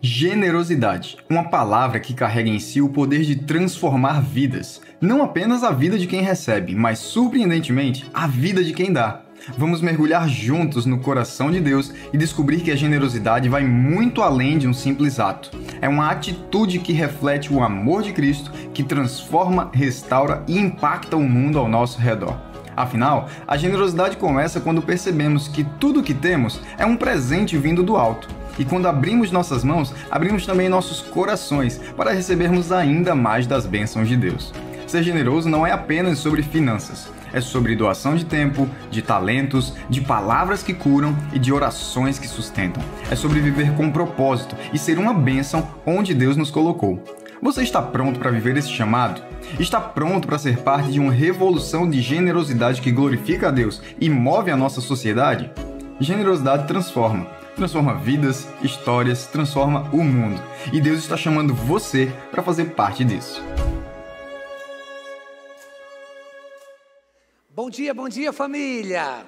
Generosidade, uma palavra que carrega em si o poder de transformar vidas. Não apenas a vida de quem recebe, mas, surpreendentemente, a vida de quem dá. Vamos mergulhar juntos no coração de Deus e descobrir que a generosidade vai muito além de um simples ato. É uma atitude que reflete o amor de Cristo, que transforma, restaura e impacta o mundo ao nosso redor. Afinal, a generosidade começa quando percebemos que tudo o que temos é um presente vindo do alto. E quando abrimos nossas mãos, abrimos também nossos corações para recebermos ainda mais das bênçãos de Deus. Ser generoso não é apenas sobre finanças. É sobre doação de tempo, de talentos, de palavras que curam e de orações que sustentam. É sobre viver com propósito e ser uma bênção onde Deus nos colocou. Você está pronto para viver esse chamado? Está pronto para ser parte de uma revolução de generosidade que glorifica a Deus e move a nossa sociedade? Generosidade transforma. Transforma vidas, histórias, transforma o mundo. E Deus está chamando você para fazer parte disso. Bom dia família!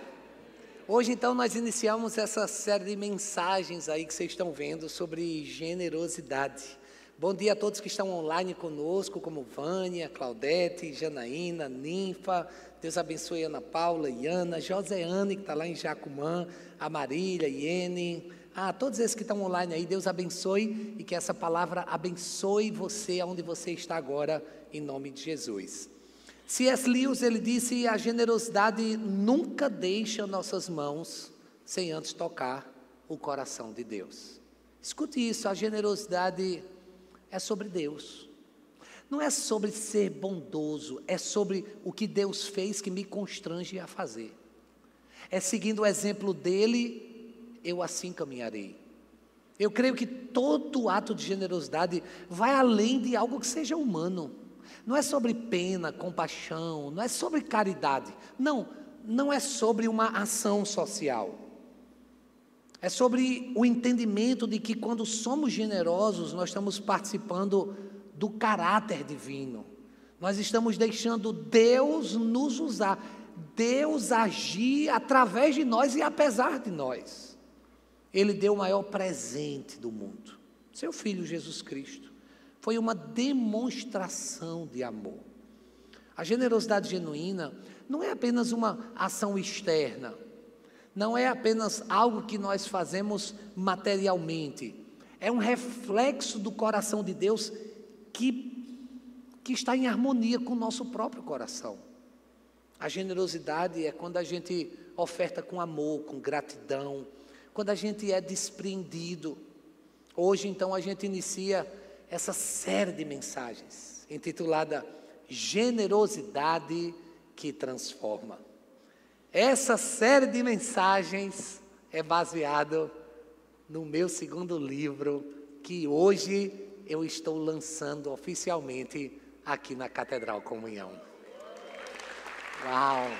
Hoje então nós iniciamos essa série de mensagens aí que vocês estão vendo sobre generosidade. Bom dia a todos que estão online conosco, como Vânia, Claudete, Janaína, Ninfa. Deus abençoe Ana Paula, Iana, Joseane, que está lá em Jacumã, a Marília, Iene. Todos esses que estão online aí, Deus abençoe e que essa palavra abençoe você onde você está agora, em nome de Jesus. C.S. Lewis, ele disse: a generosidade nunca deixa nossas mãos sem antes tocar o coração de Deus. Escute isso, a generosidade é sobre Deus. Não é sobre ser bondoso, é sobre o que Deus fez que me constrange a fazer. É seguindo o exemplo dele, eu assim caminharei. Eu creio que todo ato de generosidade vai além de algo que seja humano. Não é sobre pena, compaixão, não é sobre caridade. Não é sobre uma ação social. É sobre o entendimento de que quando somos generosos, nós estamos participando do caráter divino. Nós estamos deixando Deus nos usar, Deus agir através de nós e apesar de nós. Ele deu o maior presente do mundo, seu Filho Jesus Cristo. Foi uma demonstração de amor. A generosidade genuína não é apenas uma ação externa, não é apenas algo que nós fazemos materialmente, é um reflexo do coração de Deus que está em harmonia com o nosso próprio coração. A generosidade é quando a gente oferta com amor, com gratidão, quando a gente é desprendido. Hoje então a gente inicia essa série de mensagens, intitulada Generosidade que Transforma. Essa série de mensagens é baseada no meu segundo livro, que hoje eu estou lançando oficialmente aqui na Catedral Comunhão. Uau!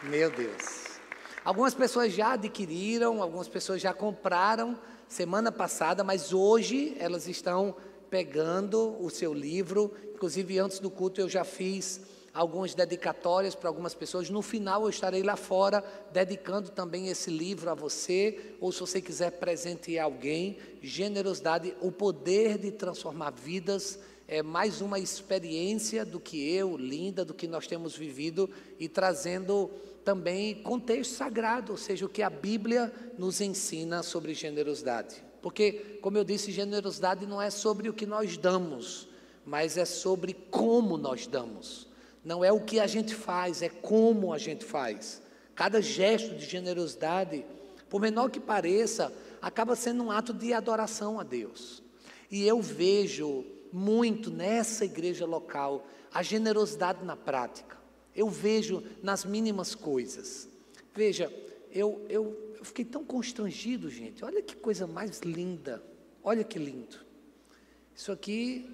Meu Deus! Algumas pessoas já adquiriram, algumas pessoas já compraram semana passada, mas hoje elas estão pegando o seu livro. Inclusive antes do culto eu já fiz algumas dedicatórias para algumas pessoas. No final eu estarei lá fora dedicando também esse livro a você, ou se você quiser presentear alguém. Generosidade, o poder de transformar vidas, é mais uma experiência do que eu, Linda, do que nós temos vivido, e trazendo também contexto sagrado, ou seja, o que a Bíblia nos ensina sobre generosidade. Porque, como eu disse, generosidade não é sobre o que nós damos, mas é sobre como nós damos. Não é o que a gente faz, é como a gente faz. Cada gesto de generosidade, por menor que pareça, acaba sendo um ato de adoração a Deus. E eu vejo muito nessa igreja local a generosidade na prática. Eu vejo nas mínimas coisas. Veja, eu fiquei tão constrangido, gente. Olha que coisa mais linda. Olha que lindo. Isso aqui,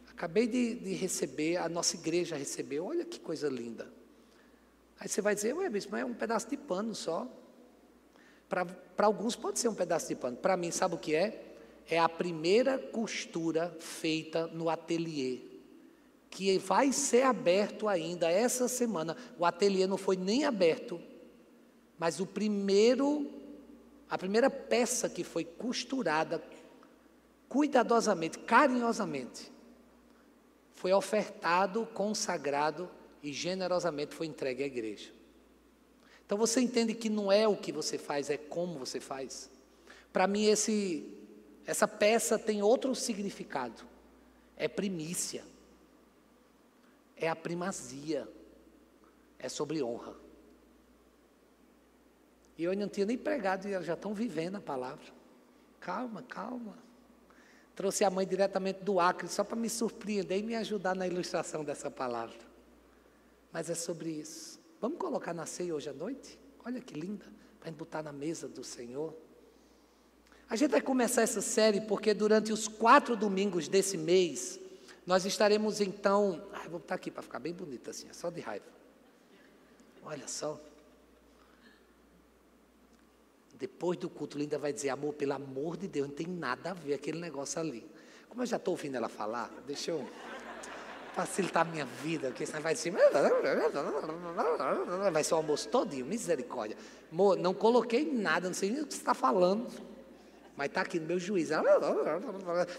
acabei de receber, a nossa igreja recebeu. Olha que coisa linda. Aí você vai dizer, ué, bispo, mas é um pedaço de pano só. Para alguns pode ser um pedaço de pano. Para mim, sabe o que é? É a primeira costura feita no ateliê, que vai ser aberto ainda essa semana. O ateliê não foi nem aberto, mas o primeiro a primeira peça que foi costurada cuidadosamente, carinhosamente, foi ofertado, consagrado e generosamente foi entregue à igreja. Então você entende que não é o que você faz, é como você faz. Para mim essa peça tem outro significado, é primícia, é a primazia, é sobre honra. E eu ainda não tinha nem pregado e elas já estão vivendo a palavra. Calma, calma. Trouxe a mãe diretamente do Acre, só para me surpreender e me ajudar na ilustração dessa palavra. Mas é sobre isso. Vamos colocar na ceia hoje à noite? Olha que linda, para a gente botar na mesa do Senhor. A gente vai começar essa série porque durante os 4 domingos desse mês, nós estaremos então... vou botar aqui para ficar bem bonito assim, só de raiva. Olha só. Depois do culto, Linda vai dizer, amor, pelo amor de Deus, não tem nada a ver aquele negócio ali. Como eu já estou ouvindo ela falar, deixa eu facilitar a minha vida, porque senão vai dizer, vai ser o almoço todinho, misericórdia. Amor, não coloquei nada, não sei nem o que você está falando, mas está aqui no meu juízo.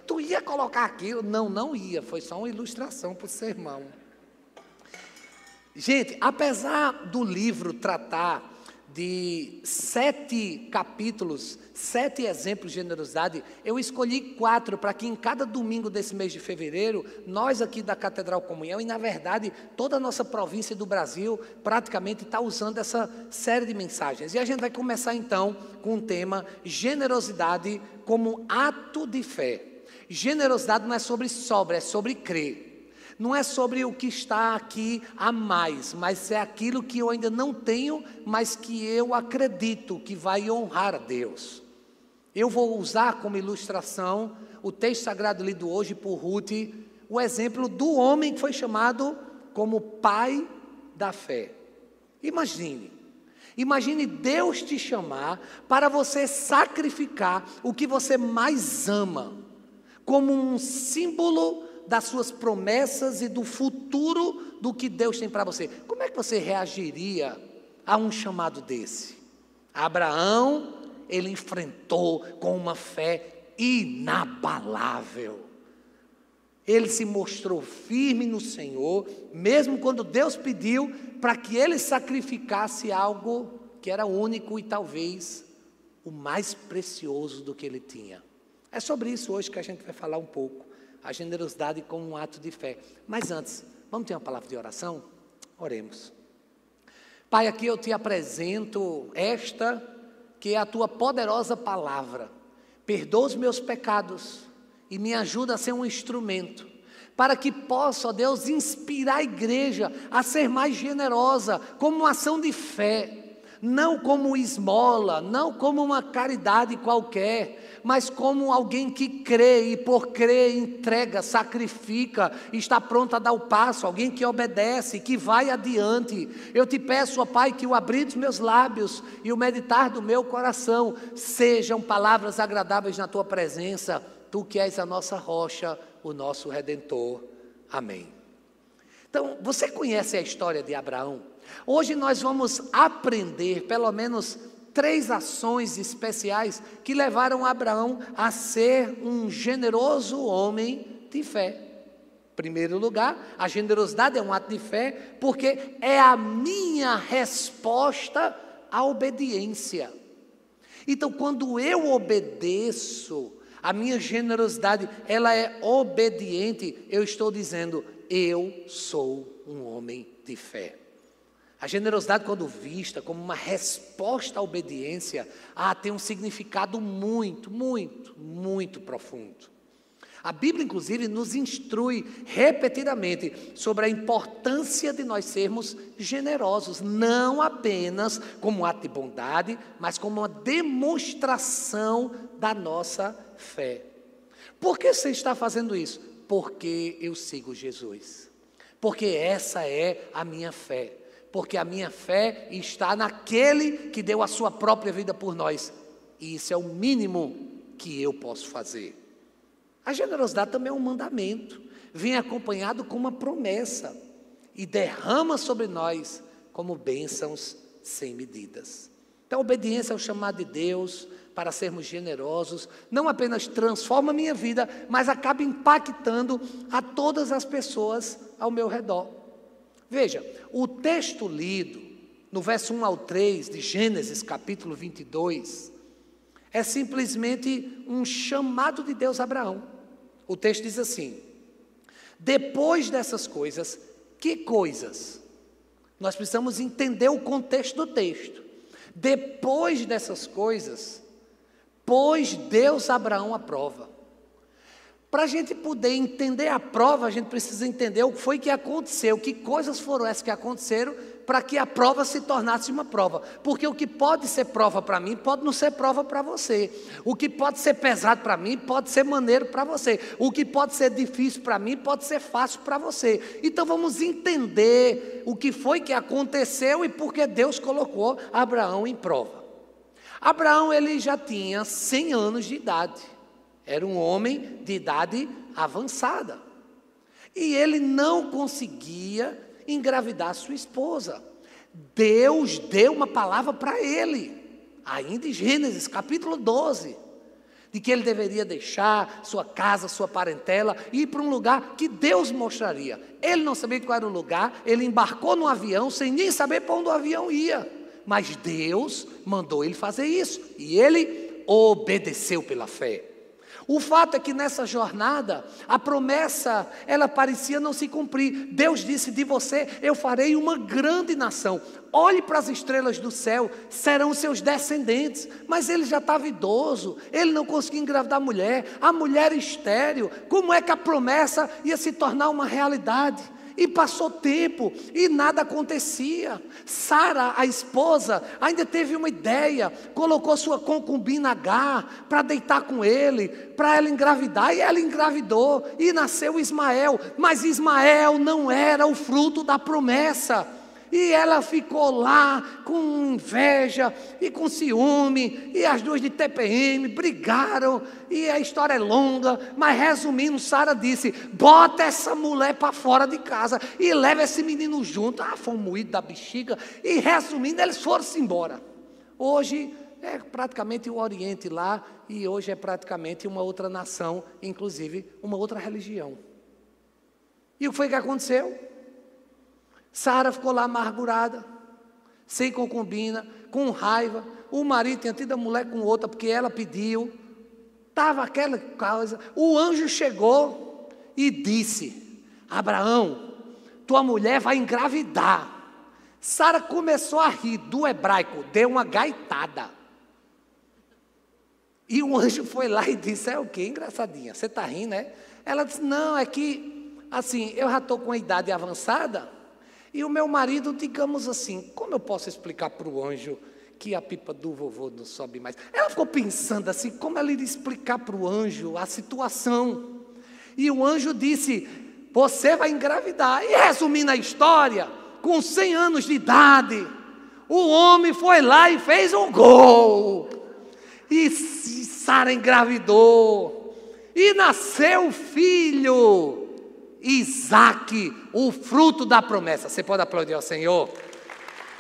Tu ia colocar aquilo? Não, não ia, foi só uma ilustração para o sermão. Gente, apesar do livro tratar de 7 capítulos, 7 exemplos de generosidade, eu escolhi 4 para que em cada domingo desse mês de fevereiro, nós aqui da Catedral Comunhão, e na verdade toda a nossa província do Brasil, praticamente está usando essa série de mensagens. E a gente vai começar então com o tema generosidade como ato de fé. Generosidade não é sobre sobra, é sobre crer. Não é sobre o que está aqui a mais, mas é aquilo que eu ainda não tenho, mas que eu acredito que vai honrar a Deus. Eu vou usar como ilustração o texto sagrado lido hoje por Ruth, o exemplo do homem que foi chamado como pai da fé. Imagine Deus te chamar para você sacrificar o que você mais ama, como um símbolo das suas promessas e do futuro do que Deus tem para você. Como é que você reagiria a um chamado desse? Abraão, ele enfrentou com uma fé inabalável. Ele se mostrou firme no Senhor, mesmo quando Deus pediu para que ele sacrificasse algo que era único e talvez o mais precioso do que ele tinha. É sobre isso hoje que a gente vai falar um pouco. A generosidade como um ato de fé. Mas antes, vamos ter uma palavra de oração? Oremos. Pai, aqui eu te apresento esta, que é a tua poderosa palavra. Perdoa os meus pecados e me ajuda a ser um instrumento, para que possa, ó Deus, inspirar a igreja a ser mais generosa, como uma ação de fé. Não como esmola, não como uma caridade qualquer, mas como alguém que crê e por crer entrega, sacrifica, está pronto a dar o passo, alguém que obedece, que vai adiante. Eu te peço, ó Pai, que o abrir dos meus lábios e o meditar do meu coração sejam palavras agradáveis na tua presença, tu que és a nossa rocha, o nosso Redentor. Amém. Então, você conhece a história de Abraão? Hoje nós vamos aprender pelo menos 3 ações especiais que levaram Abraão a ser um generoso homem de fé. Em primeiro lugar, a generosidade é um ato de fé porque é a minha resposta à obediência. Então, quando eu obedeço, a minha generosidade, ela é obediente, eu estou dizendo, eu sou um homem de fé. A generosidade, quando vista como uma resposta à obediência, tem um significado muito, muito, muito profundo. A Bíblia, inclusive, nos instrui repetidamente sobre a importância de nós sermos generosos, não apenas como ato de bondade, mas como uma demonstração da nossa fé. Por que você está fazendo isso? Porque eu sigo Jesus. Porque essa é a minha fé. Porque a minha fé está naquele que deu a sua própria vida por nós. E isso é o mínimo que eu posso fazer. A generosidade também é um mandamento. Vem acompanhado com uma promessa. E derrama sobre nós como bênçãos sem medidas. Então, a obediência ao chamado de Deus para sermos generosos não apenas transforma a minha vida, mas acaba impactando a todas as pessoas ao meu redor. Veja, o texto lido no verso 1 ao 3 de Gênesis capítulo 22 é simplesmente um chamado de Deus a Abraão. O texto diz assim: depois dessas coisas, que coisas? Nós precisamos entender o contexto do texto. Depois dessas coisas, pôs Deus a Abraão à prova. Para a gente poder entender a prova, a gente precisa entender o que foi que aconteceu, que coisas foram essas que aconteceram para que a prova se tornasse uma prova. Porque o que pode ser prova para mim, pode não ser prova para você. O que pode ser pesado para mim, pode ser maneiro para você. O que pode ser difícil para mim, pode ser fácil para você. Então vamos entender o que foi que aconteceu e por que Deus colocou Abraão em prova. Abraão, ele já tinha 100 anos de idade. Era um homem de idade avançada. E ele não conseguia engravidar sua esposa. Deus deu uma palavra para ele, ainda em Gênesis capítulo 12, de que ele deveria deixar sua casa, sua parentela, e ir para um lugar que Deus mostraria. Ele não sabia qual era o lugar, ele embarcou no avião sem nem saber para onde o avião ia. Mas Deus mandou ele fazer isso, e ele obedeceu pela fé. O fato é que nessa jornada, a promessa, ela parecia não se cumprir. Deus disse: de você eu farei uma grande nação. Olhe para as estrelas do céu, serão seus descendentes. Mas ele já estava idoso, ele não conseguia engravidar a mulher estéril. Como é que a promessa ia se tornar uma realidade? E passou tempo e nada acontecia. Sara, a esposa, ainda teve uma ideia, colocou sua concubina Agar para deitar com ele, para ela engravidar, e ela engravidou e nasceu Ismael. Mas Ismael não era o fruto da promessa. E ela ficou lá com inveja e com ciúme, e as duas de TPM brigaram, e a história é longa, mas resumindo, Sara disse: bota essa mulher para fora de casa e leva esse menino junto. Foi um moído da bexiga, e resumindo, eles foram-se embora. Hoje é praticamente o Oriente lá, e hoje é praticamente uma outra nação, inclusive uma outra religião. E o que foi que aconteceu? Sara ficou lá amargurada, sem concubina, com raiva. O marido tinha tido a mulher com outra, porque ela pediu. Estava aquela coisa. O anjo chegou e disse: Abraão, tua mulher vai engravidar. Sara começou a rir, do hebraico, deu uma gaitada. E o anjo foi lá e disse: é o quê, engraçadinha? Você está rindo, né? Ela disse: não, é que, assim, eu já estou com a idade avançada. E o meu marido, digamos assim, como eu posso explicar para o anjo que a pipa do vovô não sobe mais? Ela ficou pensando assim, como ela iria explicar para o anjo a situação? E o anjo disse: você vai engravidar. E resumindo a história, com 100 anos de idade, o homem foi lá e fez um gol. E Sara engravidou. E nasceu o filho Isaque, o fruto da promessa. Você pode aplaudir ao Senhor?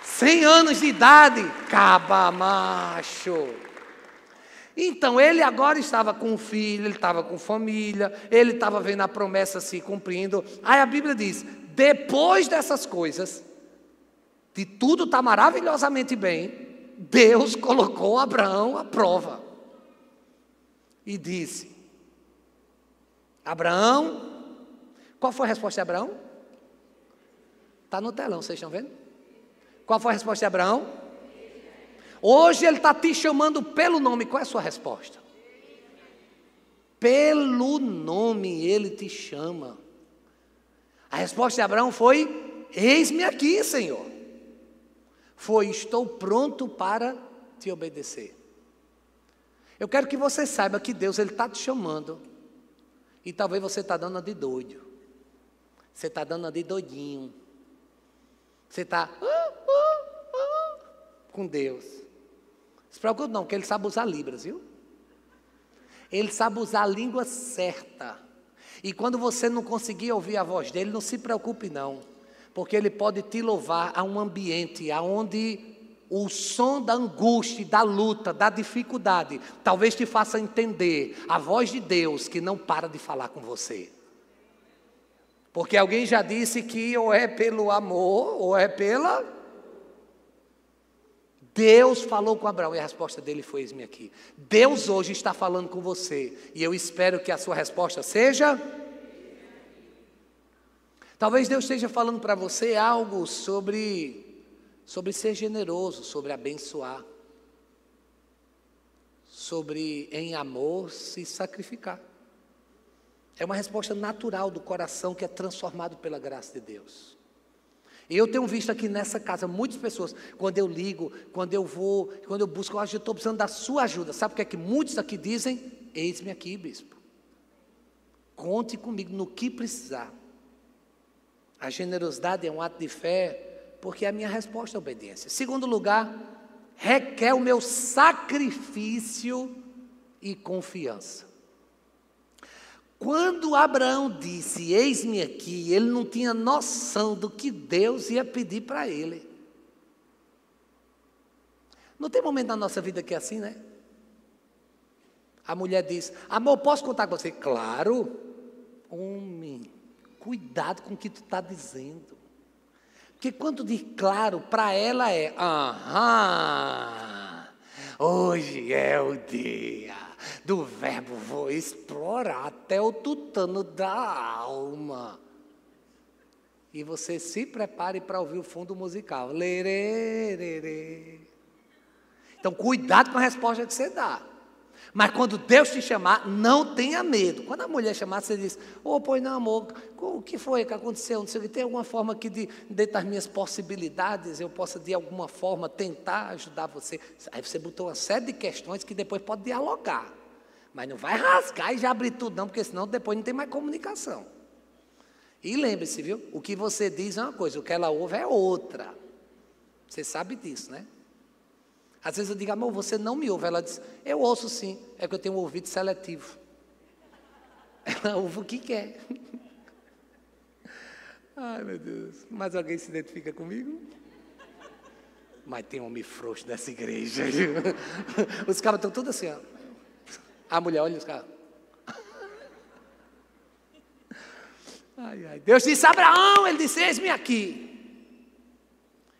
100 anos de idade, caba macho. Então ele agora estava com um filho, ele estava com família, ele estava vendo a promessa se cumprindo. Aí a Bíblia diz: depois dessas coisas, de tudo está maravilhosamente bem, Deus colocou Abraão à prova e disse: Abraão. Qual foi a resposta de Abraão? Está no telão, vocês estão vendo? Qual foi a resposta de Abraão? Hoje ele está te chamando pelo nome. Qual é a sua resposta? Pelo nome ele te chama. A resposta de Abraão foi: eis-me aqui, Senhor. Foi: estou pronto para te obedecer. Eu quero que você saiba que Deus está te chamando. E talvez você está dando a de doido. Você está dando a de doidinho. Você está com Deus. Não se preocupe não, porque Ele sabe usar Libras, viu? Ele sabe usar a língua certa. E quando você não conseguir ouvir a voz dele, não se preocupe não. Porque Ele pode te louvar a um ambiente onde o som da angústia, da luta, da dificuldade, talvez te faça entender a voz de Deus que não para de falar com você. Porque alguém já disse que ou é pelo amor, ou é pela... Deus falou com Abraão e a resposta dele foi: eis-me aqui. Deus hoje está falando com você, e eu espero que a sua resposta seja... Talvez Deus esteja falando para você algo sobre ser generoso, sobre abençoar, sobre em amor se sacrificar. É uma resposta natural do coração que é transformado pela graça de Deus. E eu tenho visto aqui nessa casa muitas pessoas, quando eu ligo, quando eu vou, quando eu busco, eu estou precisando da sua ajuda. Sabe o que é que muitos aqui dizem? Eis-me aqui, bispo. Conte comigo no que precisar. A generosidade é um ato de fé, porque é a minha resposta à obediência. Segundo lugar, requer o meu sacrifício e confiança. Quando Abraão disse, eis-me aqui, ele não tinha noção do que Deus ia pedir para ele. Não tem momento na nossa vida que é assim, né? A mulher diz, amor, posso contar com você? Claro. Homem, cuidado com o que tu está dizendo. Porque quando diz claro, para ela é, hoje é o dia do verbo, vou explorar até o tutano da alma. E você se prepare para ouvir o fundo musical. Lerê. Então, cuidado com a resposta que você dá. Mas quando Deus te chamar, não tenha medo. Quando a mulher chamar, você diz, pois não, amor, o que foi que aconteceu? Não sei o que, tem alguma forma que dentro das minhas possibilidades, eu possa de alguma forma tentar ajudar você. Aí você botou uma série de questões que depois pode dialogar. Mas não vai rasgar e já abrir tudo não, porque senão depois não tem mais comunicação. E lembre-se, viu? O que você diz é uma coisa, o que ela ouve é outra. Você sabe disso, né? Às vezes eu digo, amor, você não me ouve. Ela diz, eu ouço sim, é que eu tenho um ouvido seletivo. Ela ouve o que quer. Ai, meu Deus. Mais alguém se identifica comigo? Mas tem um homem frouxo dessa igreja. Os caras estão todos assim, ó. A mulher olha os caras. Ai. Deus disse, Abraão, ele disse, eis-me aqui.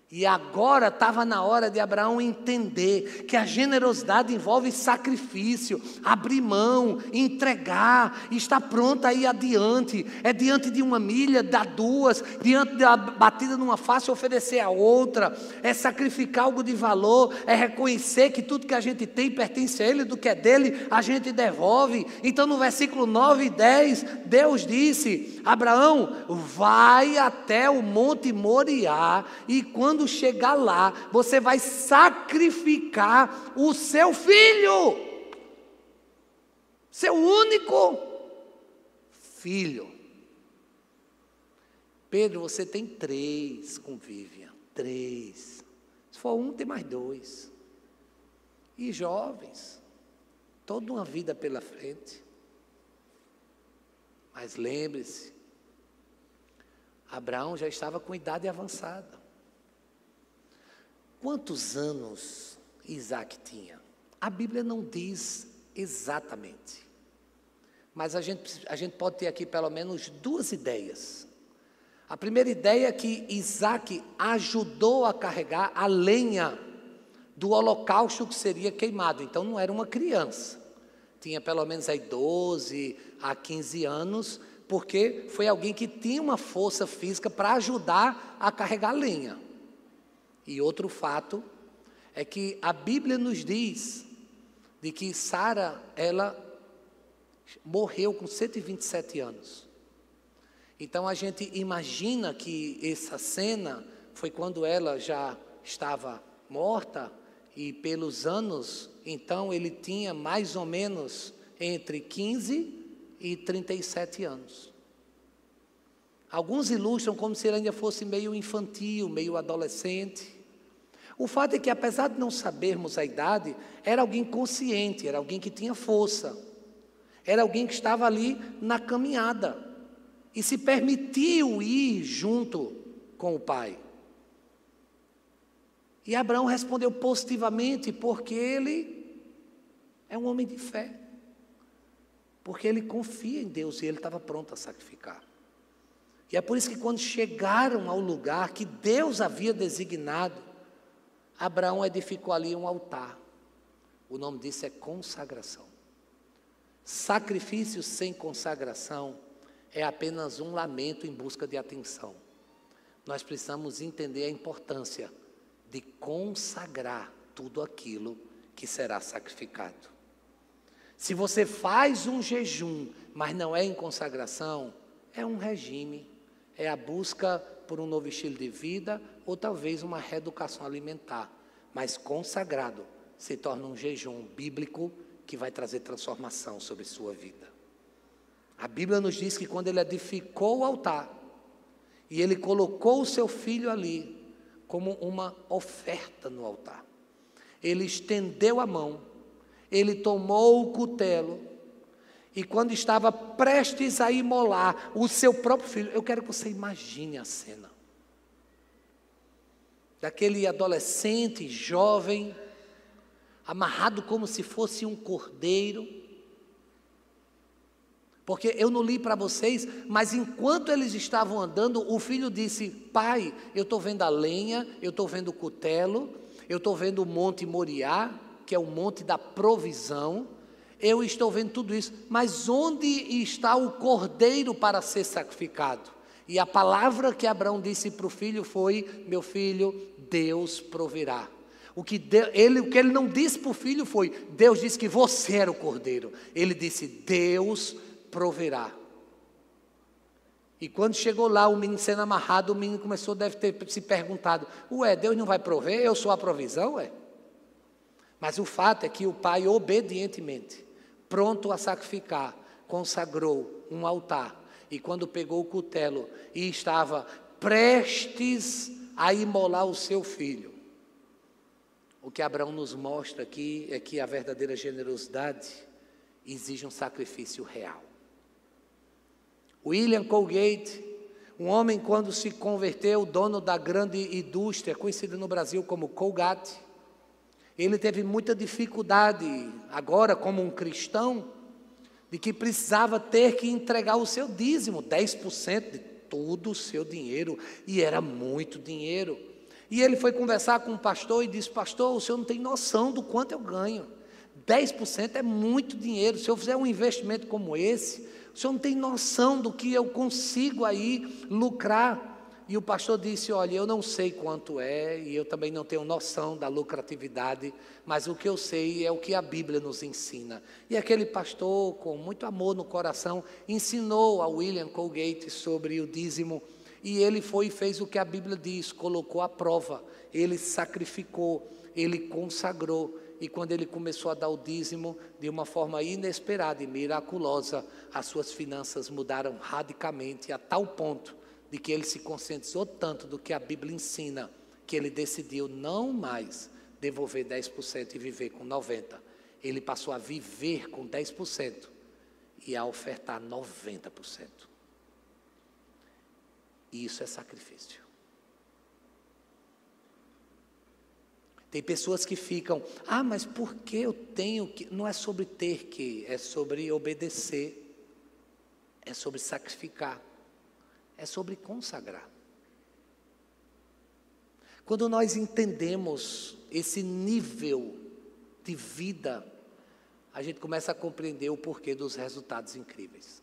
E agora estava na hora de Abraão entender que a generosidade envolve sacrifício, abrir mão, entregar, estar pronto a ir adiante. É diante de uma milha, dar duas, diante da batida numa face, oferecer a outra. É sacrificar algo de valor, é reconhecer que tudo que a gente tem pertence a Ele, do que é dele a gente devolve. Então no versículo 9 e 10, Deus disse, Abraão, vai até o Monte Moriá e quando chegar lá, você vai sacrificar o seu filho, seu único filho. Pedro, você tem 3 com Vivian, 3. Se for um, tem mais 2. E jovens, toda uma vida pela frente. Mas lembre-se, Abraão já estava com idade avançada. Quantos anos Isaac tinha? A Bíblia não diz exatamente. Mas a gente pode ter aqui pelo menos 2 ideias. A primeira ideia é que Isaac ajudou a carregar a lenha do holocausto que seria queimado. Então não era uma criança. Tinha pelo menos aí 12 a 15 anos, porque foi alguém que tinha uma força física para ajudar a carregar a lenha. E outro fato é que a Bíblia nos diz de que Sara, ela morreu com 127 anos. Então a gente imagina que essa cena foi quando ela já estava morta e pelos anos, então ele tinha mais ou menos entre 15 e 37 anos. Alguns ilustram como se ele ainda fosse meio infantil, meio adolescente. O fato é que, apesar de não sabermos a idade, era alguém consciente, era alguém que tinha força, era alguém que estava ali na caminhada e se permitiu ir junto com o pai. E Abraão respondeu positivamente, porque ele é um homem de fé. Porque ele confia em Deus e ele estava pronto a sacrificar. E é por isso que quando chegaram ao lugar que Deus havia designado, Abraão edificou ali um altar. O nome disso é consagração. Sacrifício sem consagração é apenas um lamento em busca de atenção. Nós precisamos entender a importância de consagrar tudo aquilo que será sacrificado. Se você faz um jejum, mas não é em consagração, é um regime, é a busca por um novo estilo de vida ou talvez uma reeducação alimentar. Mas consagrado se torna um jejum bíblico que vai trazer transformação sobre sua vida. A Bíblia nos diz que quando ele edificou o altar e ele colocou o seu filho ali como uma oferta no altar, ele estendeu a mão, ele tomou o cutelo e quando estava prestes a imolar o seu próprio filho, eu quero que você imagine a cena daquele adolescente, jovem, amarrado como se fosse um cordeiro, porque eu não li para vocês, mas enquanto eles estavam andando, o filho disse: pai, eu estou vendo a lenha, eu estou vendo o cutelo, eu estou vendo o monte Moriá, que é o monte da provisão, eu estou vendo tudo isso, mas onde está o cordeiro para ser sacrificado? E a palavra que Abraão disse para o filho foi: meu filho, Deus proverá. O que ele não disse para o filho foi: Deus disse que você era o cordeiro. Ele disse: Deus proverá. E quando chegou lá, o menino sendo amarrado, o menino deve ter se perguntado: ué, Deus não vai prover? Eu sou a provisão, ué? Mas o fato é que o pai, obedientemente, pronto a sacrificar, consagrou um altar. E quando pegou o cutelo e estava prestes a imolar o seu filho, o que Abraão nos mostra aqui é que a verdadeira generosidade exige um sacrifício real. William Colgate, um homem quando se converteu, dono da grande indústria, conhecida no Brasil como Colgate, ele teve muita dificuldade, agora como um cristão, de que precisava ter que entregar o seu dízimo, 10% de todo o seu dinheiro, e era muito dinheiro. E ele foi conversar com um pastor e disse: pastor, o senhor não tem noção do quanto eu ganho, 10% é muito dinheiro, se eu fizer um investimento como esse, o senhor não tem noção do que eu consigo aí lucrar. E o pastor disse: olha, eu não sei quanto é, e eu também não tenho noção da lucratividade, mas o que eu sei é o que a Bíblia nos ensina. E aquele pastor, com muito amor no coração, ensinou a William Colgate sobre o dízimo, e ele foi e fez o que a Bíblia diz, colocou à prova, ele sacrificou, ele consagrou, e quando ele começou a dar o dízimo, de uma forma inesperada e miraculosa, as suas finanças mudaram radicalmente, a tal ponto de que ele se conscientizou tanto do que a Bíblia ensina, que ele decidiu não mais devolver 10% e viver com 90%. Ele passou a viver com 10% e a ofertar 90%. Isso é sacrifício. Tem pessoas que ficam: ah, mas por que eu tenho que... Não é sobre ter que, é sobre obedecer, é sobre sacrificar, é sobre consagrar. Quando nós entendemos esse nível de vida, a gente começa a compreender o porquê dos resultados incríveis.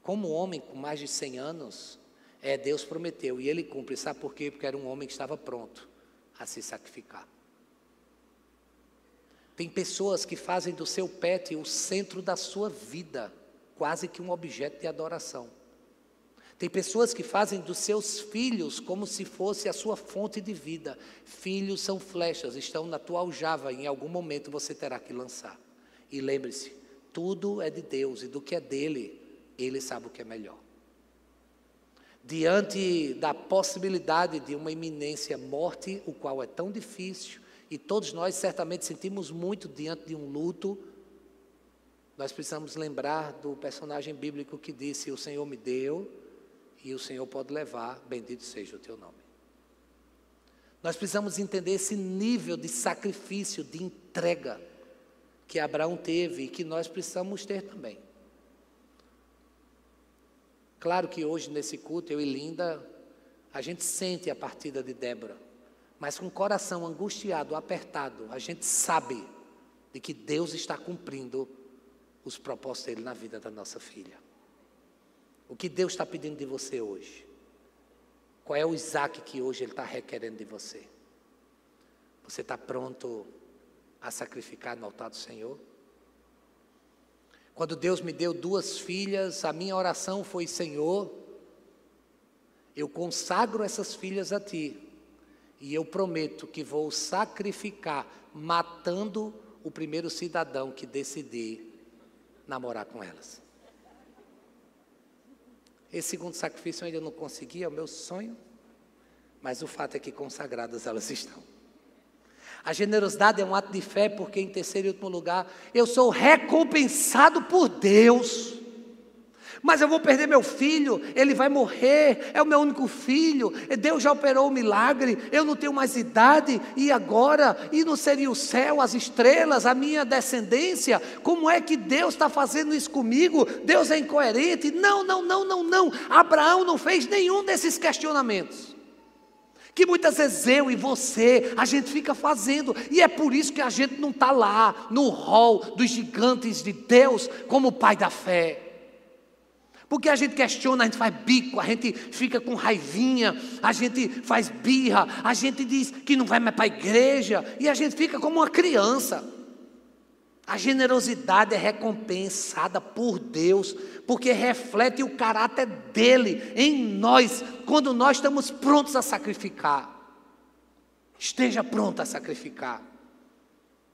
Como homem com mais de 100 anos, Deus prometeu, e ele cumpre. Sabe por quê? Porque era um homem que estava pronto a se sacrificar. Tem pessoas que fazem do seu pet o centro da sua vida, quase que um objeto de adoração. Tem pessoas que fazem dos seus filhos como se fosse a sua fonte de vida. Filhos são flechas, estão na tua aljava, em algum momento você terá que lançar. E lembre-se, tudo é de Deus, e do que é dele, ele sabe o que é melhor. Diante da possibilidade de uma iminência morte, o qual é tão difícil, e todos nós certamente sentimos muito diante de um luto, nós precisamos lembrar do personagem bíblico que disse: o Senhor me deu, e o Senhor pode levar, bendito seja o teu nome. Nós precisamos entender esse nível de sacrifício, de entrega que Abraão teve e que nós precisamos ter também. Claro que hoje nesse culto, eu e Linda, a gente sente a partida de Débora, mas com o coração angustiado, apertado, a gente sabe de que Deus está cumprindo os propósitos dele na vida da nossa filha. O que Deus está pedindo de você hoje? Qual é o Isaac que hoje Ele está requerendo de você? Você está pronto a sacrificar no altar do Senhor? Quando Deus me deu 2 filhas, a minha oração foi: Senhor, eu consagro essas filhas a Ti, e eu prometo que vou sacrificar, matando o primeiro cidadão que decidir namorar com elas. Esse segundo sacrifício eu ainda não consegui, é o meu sonho, mas o fato é que consagradas elas estão. A generosidade é um ato de fé, porque em terceiro e último lugar, eu sou recompensado por Deus. Mas eu vou perder meu filho, ele vai morrer, é o meu único filho, Deus já operou o milagre, eu não tenho mais idade, e agora? E não seria o céu, as estrelas, a minha descendência? Como é que Deus está fazendo isso comigo? Deus é incoerente? Não. Abraão não fez nenhum desses questionamentos, que muitas vezes eu e você, a gente fica fazendo, e é por isso que a gente não está lá, no hall dos gigantes de Deus, como pai da fé. Porque a gente questiona, a gente faz bico, a gente fica com raivinha, a gente faz birra, a gente diz que não vai mais para a igreja, e a gente fica como uma criança. A generosidade é recompensada por Deus, porque reflete o caráter dele em nós, quando nós estamos prontos a sacrificar. Esteja pronto a sacrificar.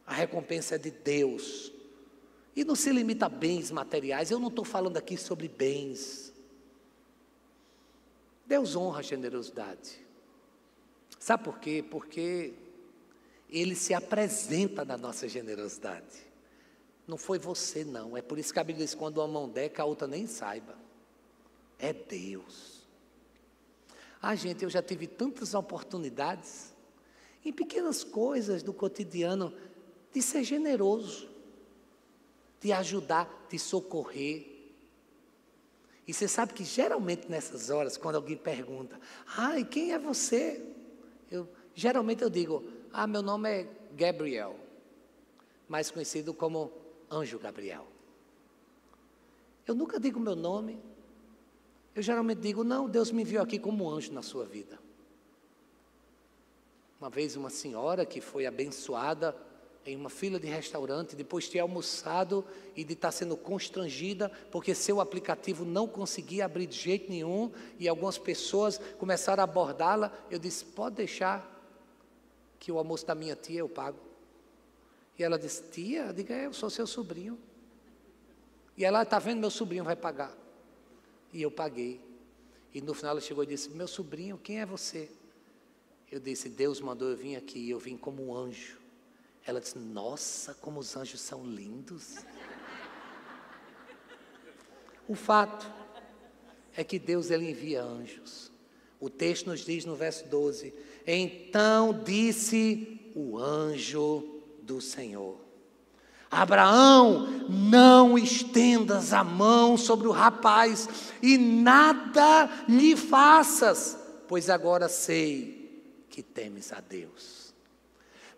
A recompensa é de Deus. E não se limita a bens materiais. Eu não estou falando aqui sobre bens. Deus honra a generosidade. Sabe por quê? Porque Ele se apresenta na nossa generosidade. Não foi você, não. É por isso que a Bíblia diz: quando uma mão der, que a outra nem saiba. É Deus. Gente, eu já tive tantas oportunidades, em pequenas coisas do cotidiano, de ser generoso, de ajudar, de socorrer. E você sabe que geralmente nessas horas, quando alguém pergunta: e quem é você? Geralmente eu digo: meu nome é Gabriel, mais conhecido como Anjo Gabriel. Eu nunca digo meu nome. Eu geralmente digo: não, Deus me enviou aqui como anjo na sua vida. Uma vez uma senhora que foi abençoada em uma fila de restaurante, depois de ter almoçado e de estar sendo constrangida, porque seu aplicativo não conseguia abrir de jeito nenhum, e algumas pessoas começaram a abordá-la. Eu disse: pode deixar, que o almoço da minha tia eu pago. E ela disse: tia? Eu digo: eu sou seu sobrinho. E ela: está vendo, meu sobrinho vai pagar. E eu paguei. E no final ela chegou e disse: meu sobrinho, quem é você? Eu disse: Deus mandou eu vir aqui, e eu vim como um anjo. Ela disse: nossa, como os anjos são lindos. O fato é que Deus, Ele envia anjos. O texto nos diz no verso 12: então disse o anjo do Senhor: Abraão, não estendas a mão sobre o rapaz e nada lhe faças, pois agora sei que temes a Deus.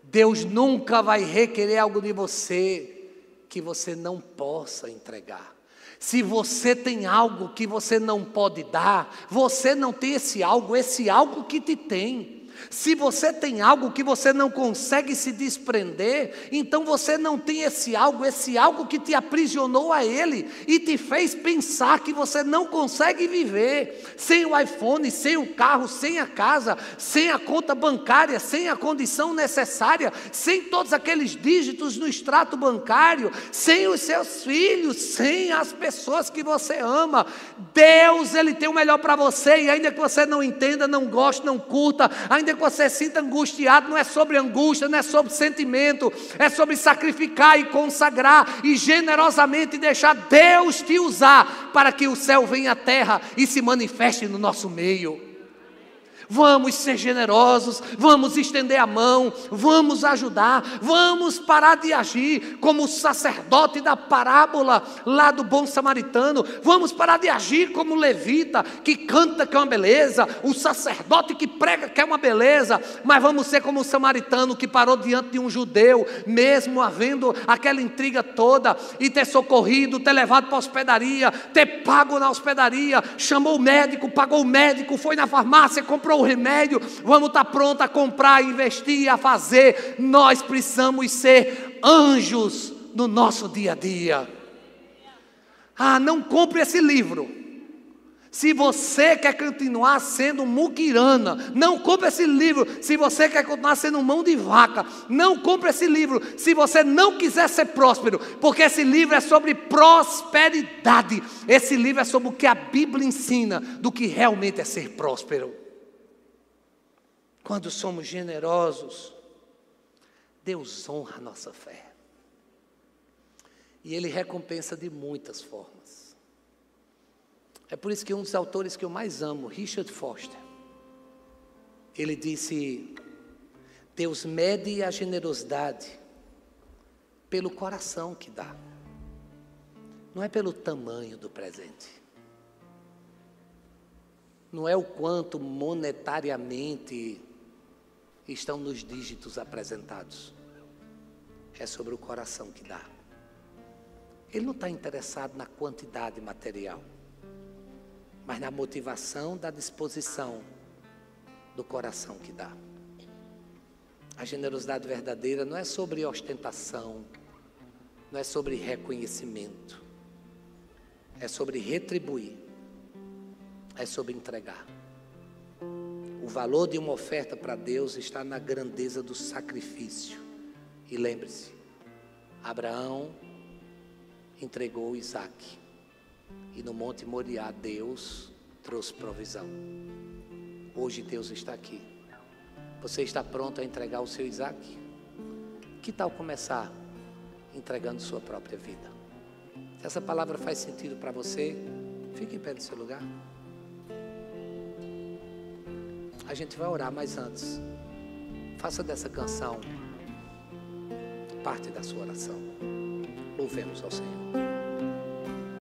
Deus nunca vai requerer algo de você que você não possa entregar. Se você tem algo que você não pode dar, você não tem esse algo que te tem. Se você tem algo que você não consegue se desprender, então você não tem esse algo que te aprisionou a ele e te fez pensar que você não consegue viver sem o iPhone, sem o carro, sem a casa, sem a conta bancária, sem a condição necessária, sem todos aqueles dígitos no extrato bancário, sem os seus filhos, sem as pessoas que você ama. Deus, Ele tem o melhor para você, e ainda que você não entenda, não goste, não curta, ainda que você sinta angustiado, não é sobre angústia, não é sobre sentimento, é sobre sacrificar e consagrar e generosamente deixar Deus te usar para que o céu venha à terra e se manifeste no nosso meio. Vamos ser generosos, vamos estender a mão, vamos ajudar, vamos parar de agir como o sacerdote da parábola lá do bom samaritano, vamos parar de agir como o levita que canta que é uma beleza, o sacerdote que prega que é uma beleza, mas vamos ser como o samaritano que parou diante de um judeu, mesmo havendo aquela intriga toda, e ter socorrido, ter levado para a hospedaria, ter pago na hospedaria, chamou o médico, pagou o médico, foi na farmácia, comprou o remédio. Vamos estar prontos a comprar, a investir, a fazer. Nós precisamos ser anjos no nosso dia a dia. Não compre esse livro se você quer continuar sendo muquirana. Não compre esse livro se você quer continuar sendo mão de vaca. Não compre esse livro se você não quiser ser próspero, porque esse livro é sobre prosperidade. Esse livro é sobre o que a Bíblia ensina do que realmente é ser próspero. Quando somos generosos, Deus honra a nossa fé. E Ele recompensa de muitas formas. É por isso que um dos autores que eu mais amo, Richard Foster, ele disse: Deus mede a generosidade pelo coração que dá, não é pelo tamanho do presente, não é o quanto monetariamente estão nos dígitos apresentados, é sobre o coração que dá. Ele não está interessado na quantidade material, mas na motivação da disposição do coração que dá. A generosidade verdadeira não é sobre ostentação, não é sobre reconhecimento, é sobre retribuir, é sobre entregar. O valor de uma oferta para Deus está na grandeza do sacrifício. E lembre-se, Abraão entregou Isaque, e no Monte Moriá Deus trouxe provisão. Hoje Deus está aqui. Você está pronto a entregar o seu Isaque? Que tal começar entregando sua própria vida? Se essa palavra faz sentido para você, fique em pé no seu lugar. A gente vai orar, mas antes, faça dessa canção parte da sua oração. Louvemos ao Senhor.